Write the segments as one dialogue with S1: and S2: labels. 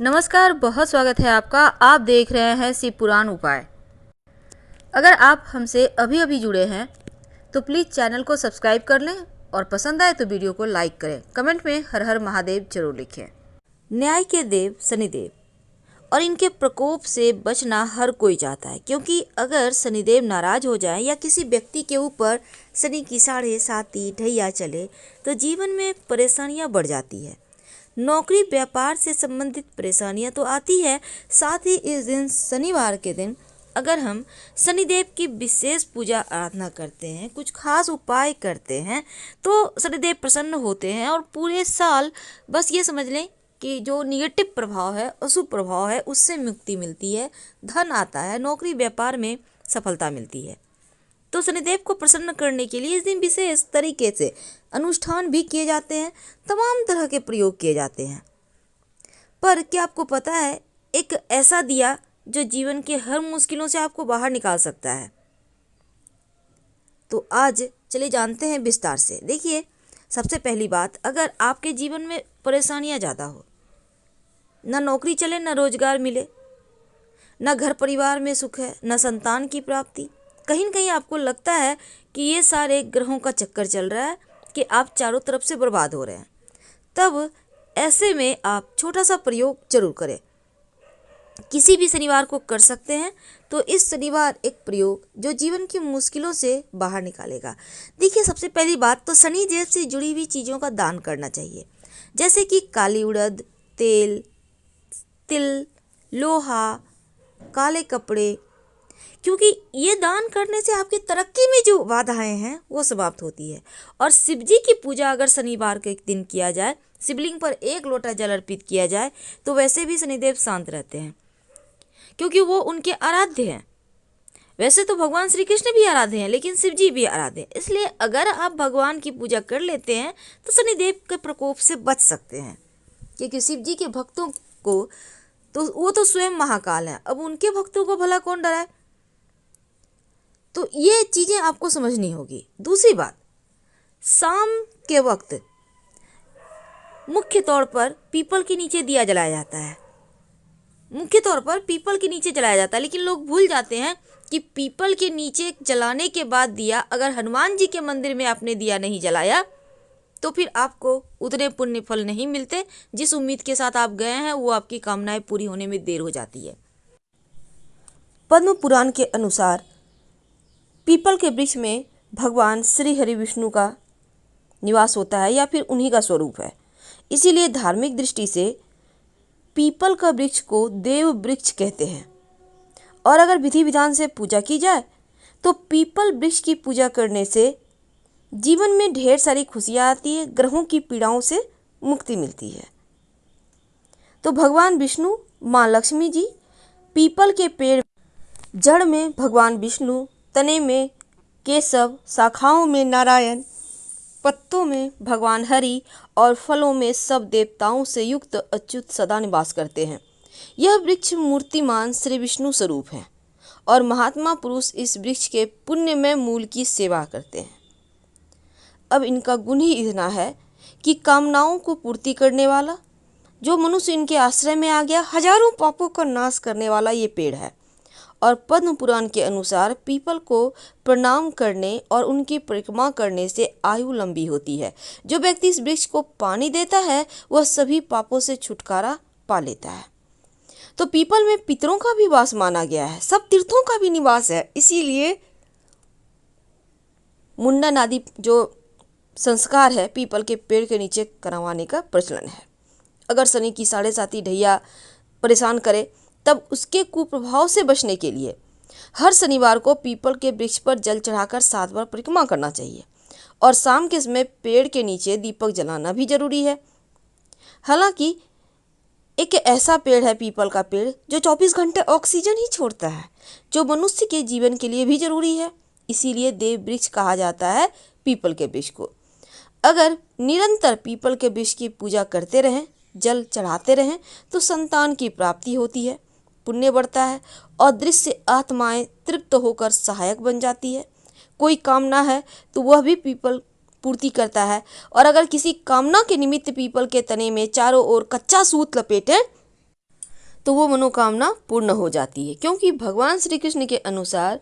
S1: नमस्कार, बहुत स्वागत है आपका। आप देख रहे हैं शिव पुराण उपाय। अगर आप हमसे अभी अभी जुड़े हैं तो प्लीज़ चैनल को सब्सक्राइब कर लें और पसंद आए तो वीडियो को लाइक करें। कमेंट में हर हर महादेव जरूर लिखें। न्याय के देव शनिदेव और इनके प्रकोप से बचना हर कोई चाहता है, क्योंकि अगर शनिदेव नाराज हो जाए या किसी व्यक्ति के ऊपर शनि की 7.5 ढैया चले तो जीवन में परेशानियां बढ़ जाती है। नौकरी व्यापार से संबंधित परेशानियां तो आती है, साथ ही इस दिन शनिवार के दिन अगर हम शनिदेव की विशेष पूजा आराधना करते हैं, कुछ खास उपाय करते हैं तो शनिदेव प्रसन्न होते हैं और पूरे साल बस ये समझ लें कि जो निगेटिव प्रभाव है, अशुभ प्रभाव है, उससे मुक्ति मिलती है, धन आता है, नौकरी व्यापार में सफलता मिलती है। तो शनिदेव को प्रसन्न करने के लिए इस दिन विशेष तरीके से अनुष्ठान भी किए जाते हैं, तमाम तरह के प्रयोग किए जाते हैं। पर क्या आपको पता है, एक ऐसा दिया जो जीवन के हर मुश्किलों से आपको बाहर निकाल सकता है। तो आज चलिए जानते हैं विस्तार से। देखिए, सबसे पहली बात, अगर आपके जीवन में परेशानियां ज़्यादा हो, ना नौकरी चले, ना रोजगार मिले, ना घर परिवार में सुख है, ना संतान की प्राप्ति, कहीं न कहीं आपको लगता है कि ये सारे ग्रहों का चक्कर चल रहा है, कि आप चारों तरफ से बर्बाद हो रहे हैं, तब ऐसे में आप छोटा सा प्रयोग जरूर करें। किसी भी शनिवार को कर सकते हैं। तो इस शनिवार एक प्रयोग जो जीवन की मुश्किलों से बाहर निकालेगा। देखिए, सबसे पहली बात तो शनिदेव से जुड़ी हुई चीज़ों का दान करना चाहिए, जैसे कि काली उड़द, तेल, तिल, लोहा, काले कपड़े, क्योंकि ये दान करने से आपकी तरक्की में जो बाधाएं हैं वो समाप्त होती है। और शिव जी की पूजा अगर शनिवार के दिन किया जाए, शिवलिंग पर 1 लोटा जल अर्पित किया जाए, तो वैसे भी शनिदेव शांत रहते हैं, क्योंकि वो उनके आराध्य हैं। वैसे तो भगवान श्री कृष्ण भी आराध्य हैं, लेकिन शिव जी भी आराध्य हैं। इसलिए अगर आप भगवान की पूजा कर लेते हैं तो शनिदेव के प्रकोप से बच सकते हैं, क्योंकि शिव जी के भक्तों को तो वो तो स्वयं महाकाल हैं, अब उनके भक्तों को भला कौन डराए। तो ये चीज़ें आपको समझनी होगी। दूसरी बात, शाम के वक्त मुख्य तौर पर पीपल के नीचे दिया जलाया जाता है, मुख्य तौर पर पीपल के नीचे जलाया जाता है, लेकिन लोग भूल जाते हैं कि पीपल के नीचे जलाने के बाद दिया, अगर हनुमान जी के मंदिर में आपने दिया नहीं जलाया तो फिर आपको उतने पुण्य फल नहीं मिलते। जिस उम्मीद के साथ आप गए हैं वो आपकी कामनाएं पूरी होने में देर हो जाती है। पद्म पुराण के अनुसार पीपल के वृक्ष में भगवान श्री हरि विष्णु का निवास होता है, या फिर उन्हीं का स्वरूप है। इसीलिए धार्मिक दृष्टि से पीपल का वृक्ष को देव वृक्ष कहते हैं। और अगर विधि विधान से पूजा की जाए तो पीपल वृक्ष की पूजा करने से जीवन में ढेर सारी खुशियाँ आती है, ग्रहों की पीड़ाओं से मुक्ति मिलती है। तो भगवान विष्णु, माँ लक्ष्मी जी, पीपल के पेड़, जड़ में भगवान विष्णु, तने में केशव, शाखाओं में नारायण, पत्तों में भगवान हरि और फलों में सब देवताओं से युक्त अच्युत सदा निवास करते हैं। यह वृक्ष मूर्तिमान श्री विष्णु स्वरूप है और महात्मा पुरुष इस वृक्ष के पुण्यमय मूल की सेवा करते हैं। अब इनका गुण ही इतना है कि कामनाओं को पूर्ति करने वाला, जो मनुष्य इनके आश्रय में आ गया, हजारों पापों का नाश करने वाला ये पेड़ है। और पद्म पुराण के अनुसार पीपल को प्रणाम करने और उनकी परिक्रमा करने से आयु लंबी होती है। जो व्यक्ति इस वृक्ष को पानी देता है वह सभी पापों से छुटकारा पा लेता है। तो पीपल में पितरों का भी वास माना गया है, सब तीर्थों का भी निवास है। इसीलिए मुंडन आदि जो संस्कार है पीपल के पेड़ के नीचे करवाने का प्रचलन है। अगर शनि की 7.5 ढैया परेशान करे तब उसके कुप्रभाव से बचने के लिए हर शनिवार को पीपल के वृक्ष पर जल चढ़ाकर 7 बार परिक्रमा करना चाहिए। और शाम के समय पेड़ के नीचे दीपक जलाना भी जरूरी है। हालांकि एक ऐसा पेड़ है पीपल का पेड़ जो 24 घंटे ऑक्सीजन ही छोड़ता है, जो मनुष्य के जीवन के लिए भी जरूरी है। इसीलिए देव वृक्ष कहा जाता है पीपल के वृक्ष को। अगर निरंतर पीपल के वृक्ष की पूजा करते रहें, जल चढ़ाते रहें, तो संतान की प्राप्ति होती है, पुण्य बढ़ता है और दृश्य आत्माएं तृप्त होकर सहायक बन जाती है। कोई कामना है तो वह भी पीपल पूर्ति करता है। और अगर किसी कामना के निमित्त पीपल के तने में चारों ओर कच्चा सूत लपेटे तो वो मनोकामना पूर्ण हो जाती है। क्योंकि भगवान श्री कृष्ण के अनुसार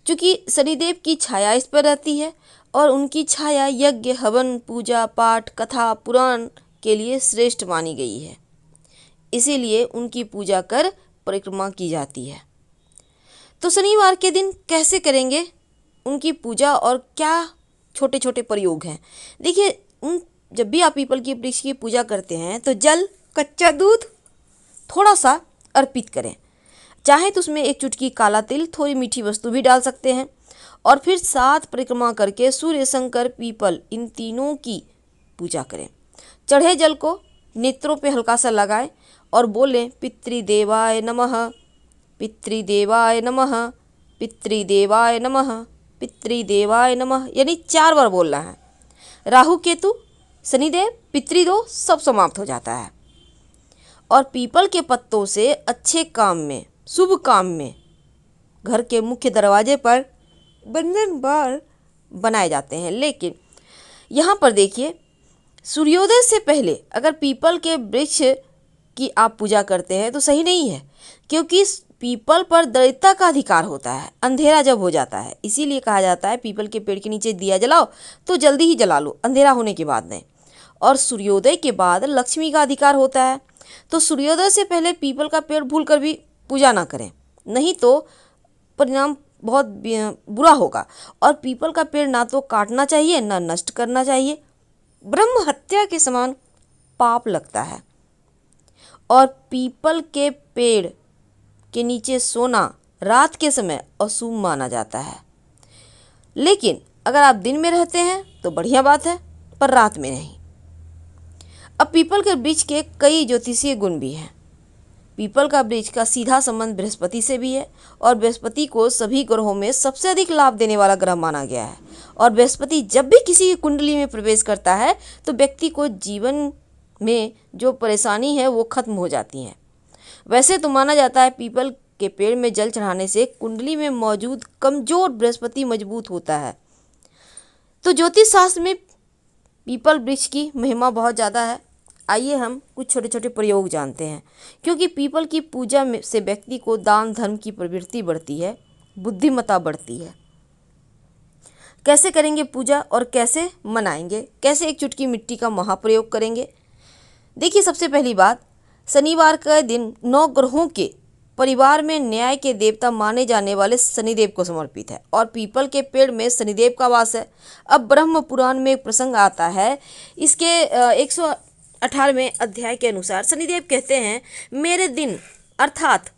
S1: चूँकि शनिदेव की छाया इस पर रहती है और उनकी छाया यज्ञ, हवन, पूजा पाठ, कथा, पुराण के लिए श्रेष्ठ मानी गई है, इसीलिए उनकी पूजा कर परिक्रमा की जाती है। तो शनिवार के दिन कैसे करेंगे उनकी पूजा और क्या छोटे छोटे प्रयोग हैं? देखिए, जब भी आप पीपल की वृक्ष की पूजा करते हैं तो जल, कच्चा दूध थोड़ा सा अर्पित करें। चाहे तो उसमें एक चुटकी काला तिल, थोड़ी मीठी वस्तु भी डाल सकते हैं। और फिर 7 परिक्रमा करके सूर्य, शंकर, पीपल इन तीनों की पूजा करें। चढ़े जल को नेत्रों पे हल्का सा लगाएं और बोलें पितृदेवाय नमः, पितृदेवाय नमः, पितृदेवाय नमः, पितृदेवाय नमः, यानी 4 बार बोलना है। राहु, केतु, शनिदेव, पितृदोष सब समाप्त हो जाता है। और पीपल के पत्तों से अच्छे काम में, शुभ काम में घर के मुख्य दरवाजे पर बंधन बार बनाए जाते हैं। लेकिन यहाँ पर देखिए, सूर्योदय से पहले अगर पीपल के वृक्ष की आप पूजा करते हैं तो सही नहीं है, क्योंकि पीपल पर दरिद्रता का अधिकार होता है अंधेरा जब हो जाता है। इसीलिए कहा जाता है पीपल के पेड़ के नीचे दिया जलाओ तो जल्दी ही जला लो, अंधेरा होने के बाद नहीं। और सूर्योदय के बाद लक्ष्मी का अधिकार होता है, तो सूर्योदय से पहले पीपल का पेड़ भूल कर भी पूजा ना करें, नहीं तो परिणाम बहुत बुरा होगा। और पीपल का पेड़ ना तो काटना चाहिए ना नष्ट करना चाहिए, ब्रह्म हत्या के समान पाप लगता है। और पीपल के पेड़ के नीचे सोना रात के समय अशुभ माना जाता है। लेकिन अगर आप दिन में रहते हैं तो बढ़िया बात है, पर रात में नहीं। अब पीपल के वृक्ष के कई ज्योतिषीय गुण भी हैं। पीपल का वृक्ष का सीधा संबंध बृहस्पति से भी है और बृहस्पति को सभी ग्रहों में सबसे अधिक लाभ देने वाला ग्रह माना गया है। और बृहस्पति जब भी किसी की कुंडली में प्रवेश करता है तो व्यक्ति को जीवन में जो परेशानी है वो खत्म हो जाती है। वैसे तो माना जाता है पीपल के पेड़ में जल चढ़ाने से कुंडली में मौजूद कमजोर बृहस्पति मजबूत होता है। तो ज्योतिष शास्त्र में पीपल वृक्ष की महिमा बहुत ज़्यादा है। आइए हम कुछ छोटे छोटे प्रयोग जानते हैं। क्योंकि पीपल की पूजा में से व्यक्ति को दान धर्म की प्रवृत्ति बढ़ती है, बुद्धिमत्ता बढ़ती है। कैसे करेंगे पूजा और कैसे मनाएंगे, कैसे एक चुटकी मिट्टी का महाप्रयोग करेंगे? देखिए, सबसे पहली बात, शनिवार का दिन 9 ग्रहों के परिवार में न्याय के देवता माने जाने वाले शनिदेव को समर्पित है और पीपल के पेड़ में शनिदेव का वास है। अब ब्रह्म पुराण में एक प्रसंग आता है, इसके 118वें अध्याय के अनुसार शनिदेव कहते हैं, मेरे दिन अर्थात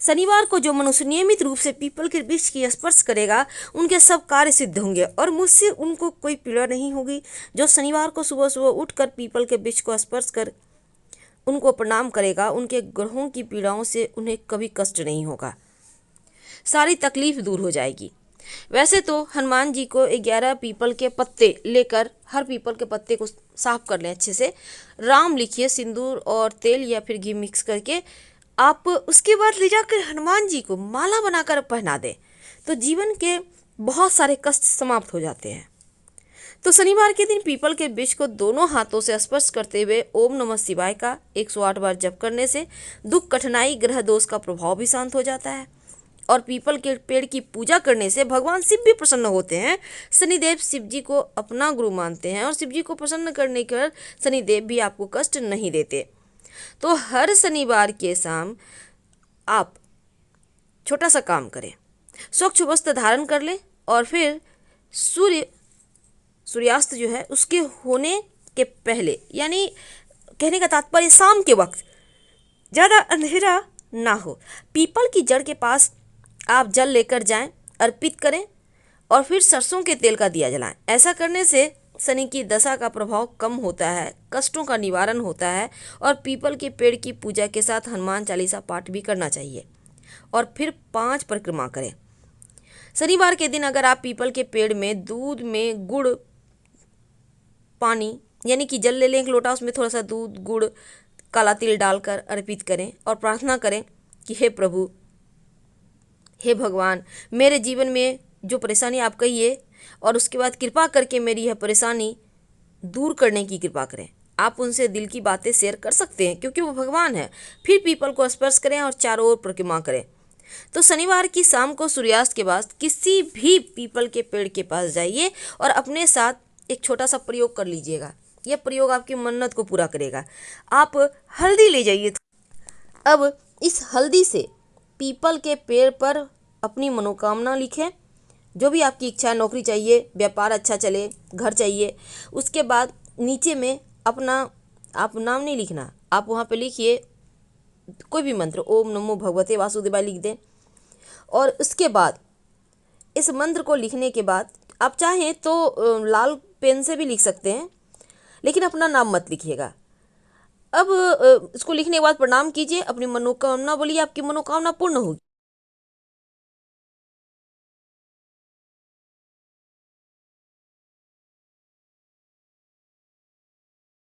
S1: शनिवार को जो मनुष्य नियमित रूप से पीपल के वृक्ष की स्पर्श करेगा उनके सब कार्य सिद्ध होंगे और मुझसे उनको कोई पीड़ा नहीं होगी। जो शनिवार को सुबह सुबह उठकर पीपल के वृक्ष को स्पर्श कर उनको प्रणाम करेगा, उनके ग्रहों की पीड़ाओं से उन्हें कभी कष्ट नहीं होगा, सारी तकलीफ दूर हो जाएगी। वैसे तो हनुमान जी को 11 पीपल के पत्ते लेकर हर पीपल के पत्ते को साफ कर लें अच्छे से, राम लिखिए सिंदूर और तेल या फिर घी मिक्स करके, आप उसके बाद ले जाकर हनुमान जी को माला बनाकर पहना दें तो जीवन के बहुत सारे कष्ट समाप्त हो जाते हैं। तो शनिवार के दिन पीपल के वृक्ष को दोनों हाथों से स्पर्श करते हुए ओम नमः शिवाय का 108 बार जप करने से दुख, कठिनाई, ग्रह दोष का प्रभाव भी शांत हो जाता है। और पीपल के पेड़ की पूजा करने से भगवान शिव भी प्रसन्न होते हैं। शनिदेव शिव जी को अपना गुरु मानते हैं और शिव जी को प्रसन्न करने कर शनिदेव भी आपको कष्ट नहीं देते। तो हर शनिवार के शाम आप छोटा सा काम करें, स्वच्छ वस्त्र धारण कर लें और फिर सूर्यास्त जो है उसके होने के पहले, यानी कहने का तात्पर्य शाम के वक्त ज़्यादा अंधेरा ना हो, पीपल की जड़ के पास आप जल लेकर जाएं, अर्पित करें और फिर सरसों के तेल का दिया जलाएं। ऐसा करने से शनि की दशा का प्रभाव कम होता है, कष्टों का निवारण होता है। और पीपल के पेड़ की पूजा के साथ हनुमान चालीसा पाठ भी करना चाहिए और फिर 5 परिक्रमा करें। शनिवार के दिन अगर आप पीपल के पेड़ में दूध में गुड़, पानी यानी कि जल ले लें 1 लोटा, उसमें थोड़ा सा दूध, गुड़, काला तिल डालकर अर्पित करें और प्रार्थना करें कि हे प्रभु, हे भगवान, मेरे जीवन में जो परेशानी आप कहिए और उसके बाद कृपा करके मेरी यह परेशानी दूर करने की कृपा करें। आप उनसे दिल की बातें शेयर कर सकते हैं क्योंकि वो भगवान है। फिर पीपल को स्पर्श करें और चारों ओर परिक्रमा करें। तो शनिवार की शाम को सूर्यास्त के बाद किसी भी पीपल के पेड़ के पास जाइए और अपने साथ एक छोटा सा प्रयोग कर लीजिएगा। यह प्रयोग आपकी मन्नत को पूरा करेगा। आप हल्दी ले जाइए। अब इस हल्दी से पीपल के पेड़ पर अपनी मनोकामना लिखें, जो भी आपकी इच्छा है, नौकरी चाहिए, व्यापार अच्छा चले, घर चाहिए। उसके बाद नीचे में अपना, आप नाम नहीं लिखना, आप वहाँ पे लिखिए कोई भी मंत्र, ओम नमो भगवते वासुदेवाय लिख दें। और उसके बाद इस मंत्र को लिखने के बाद आप चाहें तो लाल पेन से भी लिख सकते हैं, लेकिन अपना नाम मत लिखिएगा। अब इसको लिखने के बाद प्रणाम कीजिए, अपनी मनोकामना बोलिए, आपकी मनोकामना पूर्ण होगी।